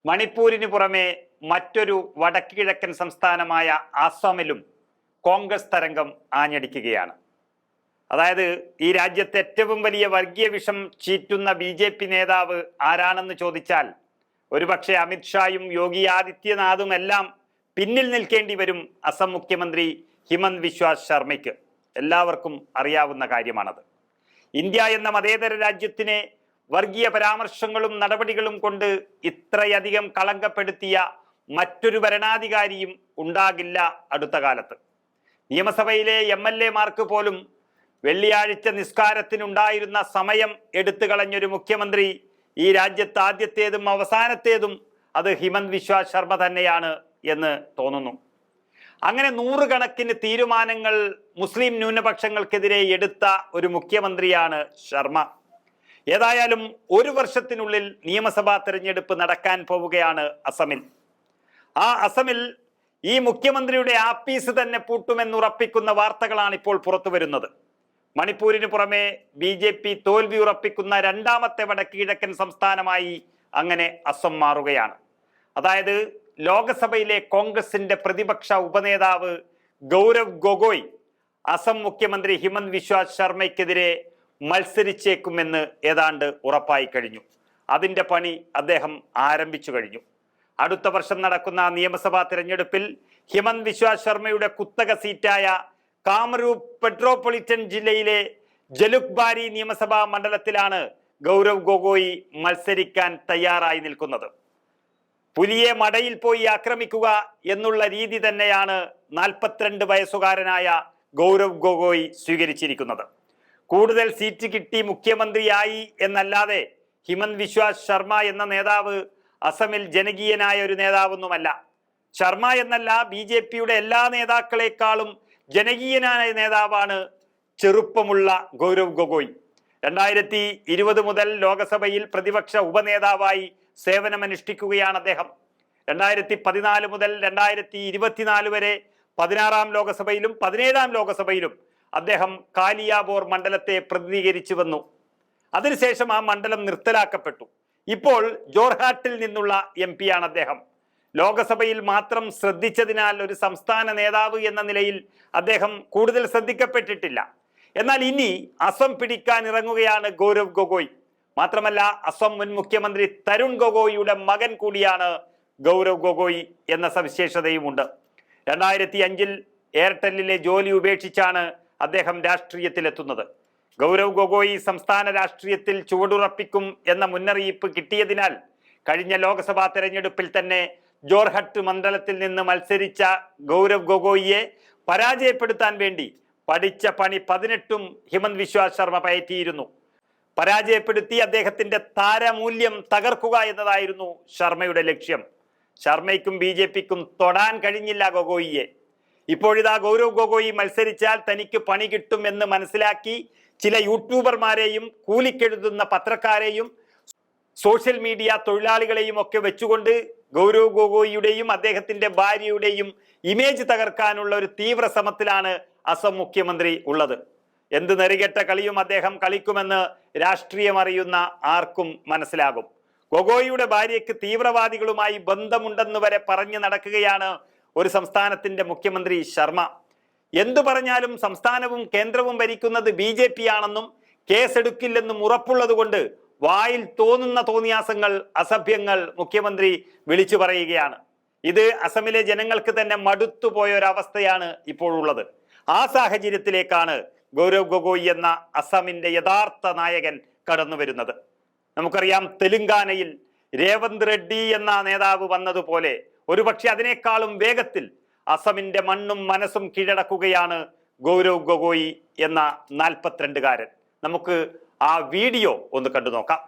മണിപ്പൂരിന് പുറമെ മറ്റൊരു വടക്കുകിഴക്കൻ സംസ്ഥാനമായ ആസാമിലും കോൺഗ്രസ് തരംഗം ആഞ്ഞടിക്കുകയാണ്. അതായത് ഈ രാജ്യത്തെ ഏറ്റവും വലിയ വർഗീയ വിഷം ചീറ്റുന്ന BJP നേതാവ് ആരാണെന്ന് ചോദിച്ചാൽ ഒരുപക്ഷെ അമിത്ഷായും യോഗി ആദിത്യനാഥും എല്ലാം പിന്നിൽ നിൽക്കേണ്ടി വരും അസം മുഖ്യമന്ത്രി ഹിമന്ത് ബിശ്വ ശർമ്മയ്ക്ക്. എല്ലാവർക്കും അറിയാവുന്ന കാര്യമാണത്. ഇന്ത്യ എന്ന മതേതര രാജ്യത്തിനെ വർഗീയ പരാമർശങ്ങളും നടപടികളും കൊണ്ട് ഇത്രയധികം കളങ്കപ്പെടുത്തിയ മറ്റൊരു ഭരണാധികാരിയും ഉണ്ടാകില്ല അടുത്ത കാലത്ത്. നിയമസഭയിലെ MLA-മാർക്ക് പോലും വെള്ളിയാഴ്ച നിസ്കാരത്തിനുണ്ടായിരുന്ന സമയം എടുത്തു കളഞ്ഞൊരു മുഖ്യമന്ത്രി ഈ രാജ്യത്ത് ആദ്യത്തേതും അവസാനത്തേതും അത് ഹിമന്ത് ബിശ്വ ശർമ്മ തന്നെയാണ് എന്ന് തോന്നുന്നു. അങ്ങനെ നൂറുകണക്കിന് തീരുമാനങ്ങൾ മുസ്ലിം ന്യൂനപക്ഷങ്ങൾക്കെതിരെ എടുത്ത ഒരു മുഖ്യമന്ത്രിയാണ് ശർമ്മ. ഏതായാലും ഒരു വർഷത്തിനുള്ളിൽ നിയമസഭാ തെരഞ്ഞെടുപ്പ് നടക്കാൻ പോവുകയാണ് അസമിൽ. ആ അസമിൽ ഈ മുഖ്യമന്ത്രിയുടെ ആപ്പീസ് തന്നെ പൂട്ടുമെന്നുറപ്പിക്കുന്ന വാർത്തകളാണ് ഇപ്പോൾ പുറത്തു വരുന്നത്. മണിപ്പൂരിന് പുറമെ BJP തോൽവി ഉറപ്പിക്കുന്ന രണ്ടാമത്തെ വടക്ക് കിഴക്കൻ സംസ്ഥാനമായി അങ്ങനെ അസം മാറുകയാണ്. അതായത് ലോകസഭയിലെ കോൺഗ്രസിന്റെ പ്രതിപക്ഷ ഉപനേതാവ് ഗൗരവ് ഗൊഗോയ് അസം മുഖ്യമന്ത്രി ഹിമന്ത് ബിശ്വ ശർമ്മയ്ക്കെതിരെ മത്സരിച്ചേക്കുമെന്ന് ഏതാണ്ട് ഉറപ്പായി കഴിഞ്ഞു. അതിന്റെ പണി അദ്ദേഹം ആരംഭിച്ചു കഴിഞ്ഞു. അടുത്ത വർഷം നടക്കുന്ന നിയമസഭാ തിരഞ്ഞെടുപ്പിൽ ഹിമന്ത് ബിശ്വ ശർമ്മയുടെ കുത്തക സീറ്റായ കാമരൂപ് മെട്രോപൊളിറ്റൻ ജില്ലയിലെ ജലുക്ബാരി നിയമസഭാ മണ്ഡലത്തിലാണ് ഗൗരവ് ഗൊഗോയ് മത്സരിക്കാൻ തയ്യാറായി നിൽക്കുന്നത്. പുലിയെ മടയിൽ പോയി ആക്രമിക്കുക എന്നുള്ള രീതി തന്നെയാണ് 42 വയസ്സുകാരനായ ഗൗരവ് ഗൊഗോയ് സ്വീകരിച്ചിരിക്കുന്നത്. കൂടുതൽ സീറ്റ് കിട്ടി മുഖ്യമന്ത്രിയായി എന്നല്ലാതെ ഹിമന്ത് ബിശ്വ ശർമ്മ എന്ന നേതാവ് അസമിൽ ജനകീയനായ ഒരു നേതാവൊന്നുമല്ല. ശർമ്മ എന്നല്ല, BJPയുടെ എല്ലാ നേതാക്കളെക്കാളും ജനകീയനായ നേതാവാണ് ചെറുപ്പമുള്ള ഗൗരവ് ഗൊഗോയ്. 2020 മുതൽ ലോകസഭയിൽ പ്രതിപക്ഷ ഉപനേതാവായി സേവനമനുഷ്ഠിക്കുകയാണ് അദ്ദേഹം. 2014 മുതൽ 2024 വരെ 16-ാം ലോകസഭയിലും 17-ാം ലോകസഭയിലും അദ്ദേഹം കാലിയാബോർ മണ്ഡലത്തെ പ്രതിനിധീകരിച്ചു വന്നു. അതിനുശേഷം ആ മണ്ഡലം നിർത്തലാക്കപ്പെട്ടു. ഇപ്പോൾ ജോർഹാട്ടിൽ നിന്നുള്ള MP ആണ് അദ്ദേഹം. ലോകസഭയിൽ മാത്രം ശ്രദ്ധിച്ചതിനാൽ ഒരു സംസ്ഥാന നേതാവ് എന്ന നിലയിൽ അദ്ദേഹം കൂടുതൽ ശ്രദ്ധിക്കപ്പെട്ടിട്ടില്ല. എന്നാൽ ഇനി അസം പിടിക്കാൻ ഇറങ്ങുകയാണ് ഗൗരവ് ഗൊഗോയ്. മാത്രമല്ല, അസം മുൻ മുഖ്യമന്ത്രി തരുൺ ഗൊഗോയിയുടെ മകൻ കൂടിയാണ് ഗൗരവ് ഗൊഗോയ് എന്ന സവിശേഷതയുമുണ്ട്. 2005-ൽ എയർടെല്ലിലെ ജോലി ഉപേക്ഷിച്ചാണ് അദ്ദേഹം രാഷ്ട്രീയത്തിലെത്തുന്നത്. ഗൗരവ് ഗൊഗോയ് സംസ്ഥാന രാഷ്ട്രീയത്തിൽ ചുവടുറപ്പിക്കും എന്ന മുന്നറിയിപ്പ് കിട്ടിയതിനാൽ കഴിഞ്ഞ ലോക്സഭാ തെരഞ്ഞെടുപ്പിൽ തന്നെ ജോർഹട്ട് മണ്ഡലത്തിൽ നിന്ന് മത്സരിച്ച ഗൗരവ് ഗൊഗോയിയെ പരാജയപ്പെടുത്താൻ വേണ്ടി പഠിച്ച പണി 18-ഉം ഹിമന്ത് ബിശ്വ ശർമ്മ പയറ്റിയിരുന്നു. പരാജയപ്പെടുത്തി അദ്ദേഹത്തിന്റെ താരമൂല്യം തകർക്കുക എന്നതായിരുന്നു ശർമ്മയുടെ ലക്ഷ്യം. ശർമ്മയ്ക്കും BJPക്കും തൊടാൻ കഴിഞ്ഞില്ല ഗൊഗോയിയെ. ഇപ്പോഴിതാ ഗൗരവ് ഗൊഗോയി മത്സരിച്ചാൽ തനിക്ക് പണി കിട്ടും എന്ന് മനസ്സിലാക്കി ചില യൂട്യൂബർമാരെയും കൂലിക്കെഴുതുന്ന പത്രക്കാരെയും സോഷ്യൽ മീഡിയ തൊഴിലാളികളെയും ഒക്കെ വെച്ചുകൊണ്ട് ഗൗരവ് ഗൊഗോയിയുടെയും അദ്ദേഹത്തിന്റെ ഭാര്യയുടെയും ഇമേജ് തകർക്കാനുള്ള ഒരു തീവ്ര ശ്രമത്തിലാണ് അസം മുഖ്യമന്ത്രി ഉള്ളത്. എന്ത് നെറികെട്ട കളിയും അദ്ദേഹം കളിക്കുമെന്ന് രാഷ്ട്രീയം അറിയുന്ന ആർക്കും മനസ്സിലാകും. ഗൊഗോയിയുടെ ഭാര്യയ്ക്ക് തീവ്രവാദികളുമായി ബന്ധമുണ്ടെന്ന് വരെ പറഞ്ഞു നടക്കുകയാണ് ഒരു സംസ്ഥാനത്തിന്റെ മുഖ്യമന്ത്രി ശർമ്മ. എന്തു പറഞ്ഞാലും സംസ്ഥാനവും കേന്ദ്രവും ഭരിക്കുന്നത് BJP ആണെന്നും കേസെടുക്കില്ലെന്നും ഉറപ്പുള്ളത് കൊണ്ട് വായിൽ തോന്നുന്ന തോന്നിയാസങ്ങൾ, അസഭ്യങ്ങൾ മുഖ്യമന്ത്രി വിളിച്ചു പറയുകയാണ്. ഇത് അസമിലെ ജനങ്ങൾക്ക് തന്നെ മടുത്തുപോയ ഒരവസ്ഥയാണ് ഇപ്പോഴുള്ളത്. ആ സാഹചര്യത്തിലേക്കാണ് ഗൗരവ് ഗൊഗോയ് എന്ന അസമിന്റെ യഥാർത്ഥ നായകൻ കടന്നു വരുന്നത്. നമുക്കറിയാം, തെലുങ്കാനയിൽ രേവന്ത് റെഡ്ഡി എന്ന നേതാവ് വന്നതുപോലെ ഒരുപക്ഷെ അതിനേക്കാളും വേഗത്തിൽ അസമിന്റെ മണ്ണും മനസ്സും കീഴടക്കുകയാണ് ഗൗരവ് ഗൊഗോയ് എന്ന 42-കാരൻ. നമുക്ക് ആ വീഡിയോ ഒന്ന് കണ്ടു നോക്കാം.